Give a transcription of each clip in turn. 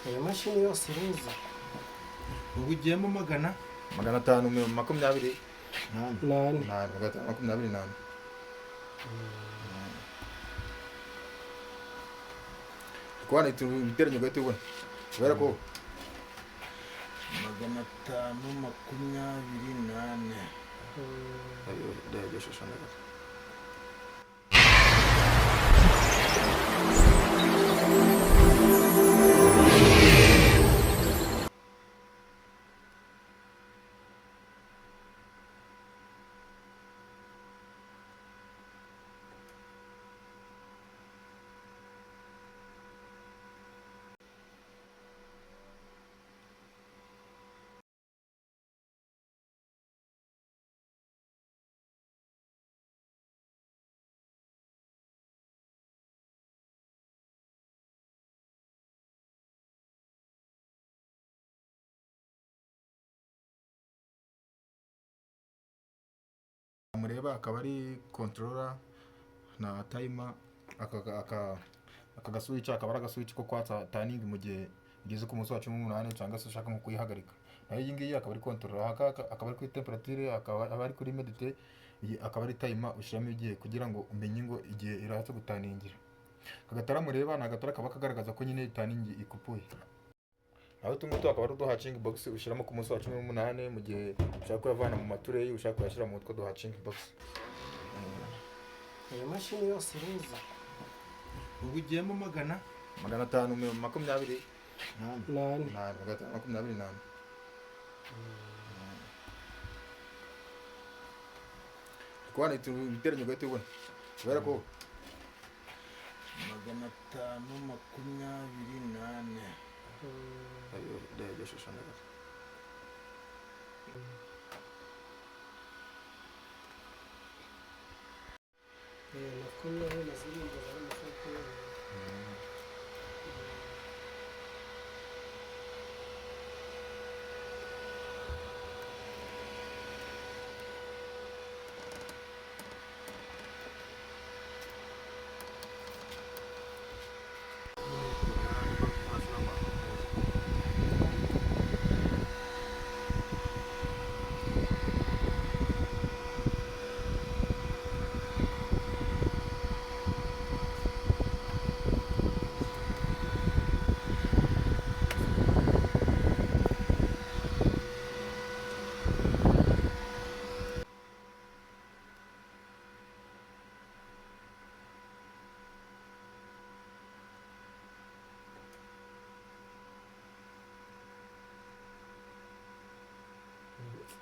iyo mashini yose iruza ubu ugiyemo magana 524 nani kubona ibiteranyo ugahita ubona kubera ko 524 ayo ndayageshesha neza. Mureba akaba ari controller na timer, aka gaswitch akaba ari agaswitch ko kwatsa turning mu gihe igeze ku munsi wa 18 cyangwa se ushaka nko kuyihagarika. Nayo iyi ngiyi akaba ari controller, akaba ari kuri temperature, akaba ari kuri medite, akaba ari timer ushyiramo igihe kugira ngo umenye ngo igihe irahatse gutaningira. Agatara mureba ni agatara kaba kagaragaza ko nyine turning ikupuye. Aho tungutu akaba ari uduhatching box ushyiramo ku munsi wa 18 mu gihe ushaka kuyavana mu matureyi, ushaka kuyashyira mu mutwe duhatching box. iyo mashini yose iruza Ubu ugiyemo 524 nani kubona ibiteranyo ugahita ubona kubera ko 524 ayo ndayageshesha neza. makumyabiri na zirindwi bari mu makumyabiri.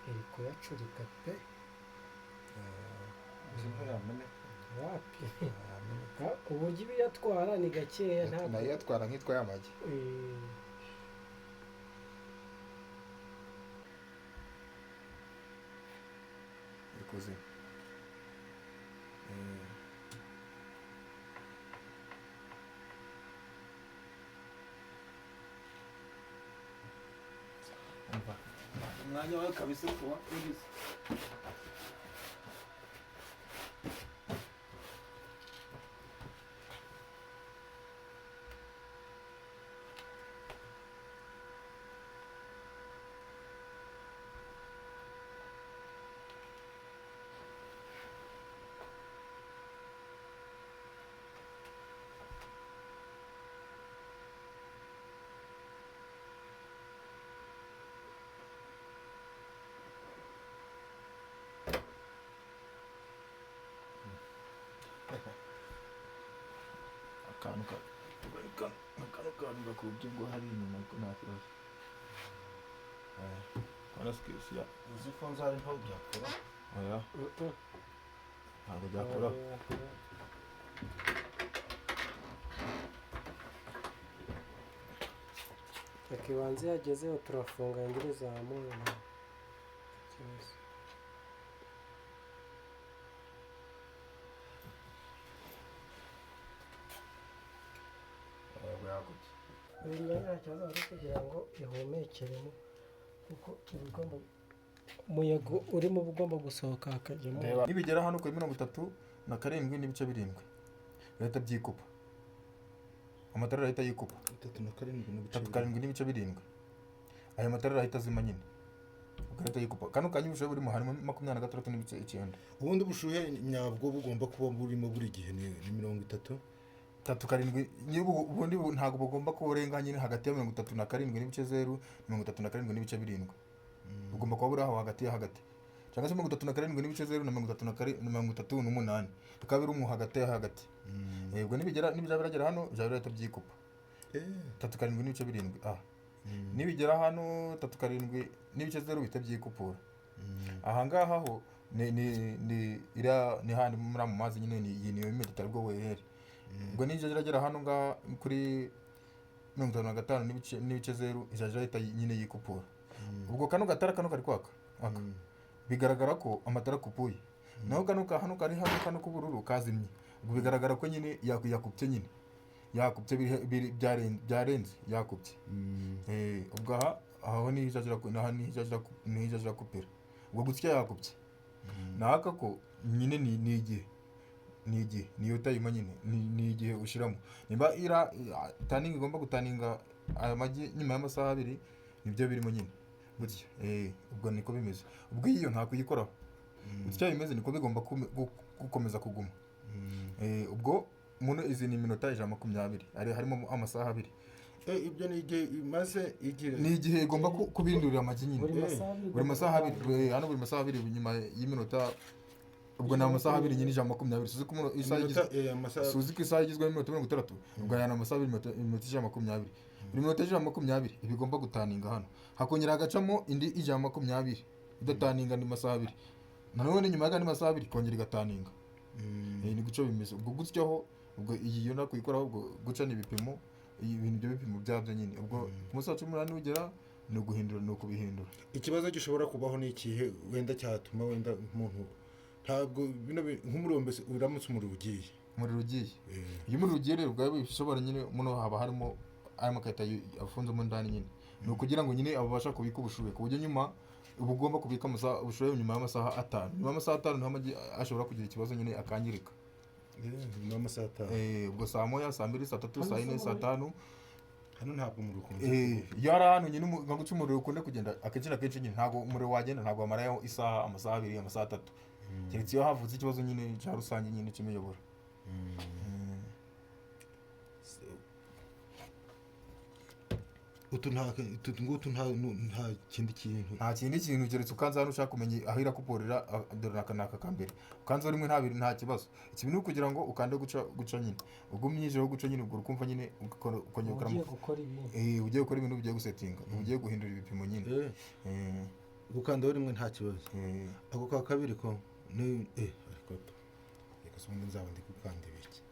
iri kuyacurika pe wapi uburyo ibiyatwara ni gakeya ntabwo nayo yatwara nk'itwa y'amagi. ikuze umwanya wawe kabisa kuba ugize akantu gakubye ngo hari inyuma ariko nta kibazo. Kora skills ya uzi ko nzari ntaho byakora. Oya ntabwo byakora. akibanze yagezeho turafunga ingiri zamuye iyi myanya nta kibazo ari kugira ngo ihumekeremo kuko ibigomba umuyaga urimo ugomba gusohoka hakajyamo. Nibigera hano kuri 37 n'ibice 7 leta byikupa amatara arahita yikupa 37 n'ibice birindwi. Aya matara arahita azima nyine ukarahita yikupa. Kano kanya ubushuhe burimo harimo 26 n'ibice 9. ubundi ubushuhe nyabwo bugomba kuba burimo buri gihe ni 30. 37 niba ubundi ntabwo bugomba kurenga nyine hagati ya 37 n'ibice 0 37 n'ibice 7. Bugomba kuba buri aho hagati cyangwa se 37 n'ibice 0 na 38 bikaba biri mu hagati hagati. Ubwo nibigera hano byarahita byikupa 37 n'ibice 7. Nibigera hano 37 n'ibice 0 bihita byikupura. Aha ngaha ho ni handi muri mu mazi nyine niyo imetero bwo wehere. Ubwo nijagera hano nga kuri 55 n'ibice 0 izajahita nyine yikupura. Ubwo kano gatara kari kwaka bigaragara ko amatara kupuye. Naho hano kari hano k'ubururu kazimye. Ubwo bigaragara ko nyine yakupye nyine yakupye byarenze yakupye. Ubwo aho nijagera kupera. Ubwo gutya yakupye naka ko nyine ni igihe niyo time nyine ni igihe ushiramo. Nimba taninga igomba gutaninga aya magi nyuma y'amasaha 2 nibyo birimo nyine gutya. Ubwo niko bimeze. Ubwo iyo nta kuyikoraho gutya bimeze niko bigomba gukomeza kuguma. Ubwo muno izi ni minota 120 harimo amasaha 2. Ibyo ni igihe maze igira ni igihe igomba kubindurira amagi nyine buri masaha 2. Hano buri masaha 2 nyuma y'iminota. Ubwo na amasaha 2 nyine 120. Suzi ko suzi ko isaha igizwe n'iminota 30. Ubwo yana amasaha 2 iminota 120. Buri minota 120 ibigomba gutaninga hano hakongera agacamo indi 120 idataninga ni masaha 2. Nanone nyuma y'andi masaha 2 kongera igataninga. Ni guco bimeze. Ubwo gutyaho ubwo iyi yo nakuyikoraho ubwo guca n'ibipimo ibintu byo bipimo byabyo nyine. Ubwo umusacu munani ugera no guhindura no kubihindura. Ikibazo gishobora kubaho ni ikihe wenda cyatuma wenda umuntu ntabwo bino nk'umuriro mbese uramutse umuriro ugiye iyo umuriro ugiye rero bwawe bishobora nyine muno haba harimo aya makayita afunzemo ndani nyine. Ni ukugira ngo nyine abasha kubika ubushuhe ku buryo nyuma uba ugomba kubika ubushuhe nyuma y'amasaha 5. Nyuma y'amasaha 5 nta magi ashobora kugira ikibazo nyine akangirika. Nyuma y'amasaha 5 ubwo saa moya saa 2 saa 3 saa 4 saa 5 hano ntabwo umuriro ukunze. Iyo ari ahantu nyine nka guca umuriro ukunda kugenda akenshi nyine ntabwo umuriro wagenda ntabwo amarayo isaha amasaha 2 amasaha 3. Keretse iyo havutse ikibazo nyine cya rusange nyine kimiyobora. nta kindi kintu keretse ukanza hano ushaka kumenya aho irakuporera dore naka kambere ukanza rimwe nta kibazo. Ikibi ni ukugira ngo ukande guca nyine ugumyijeho guca nyine ubwo ukumva nyine ukonyokara ugiye gukora ibintu ugiye gusetinga ugiye guhindura ibipimo nyine. Gukandaho rimwe nta kibazo. Ako ka kabiri ko ni ariko reka nzaba ndi gukanda ibiki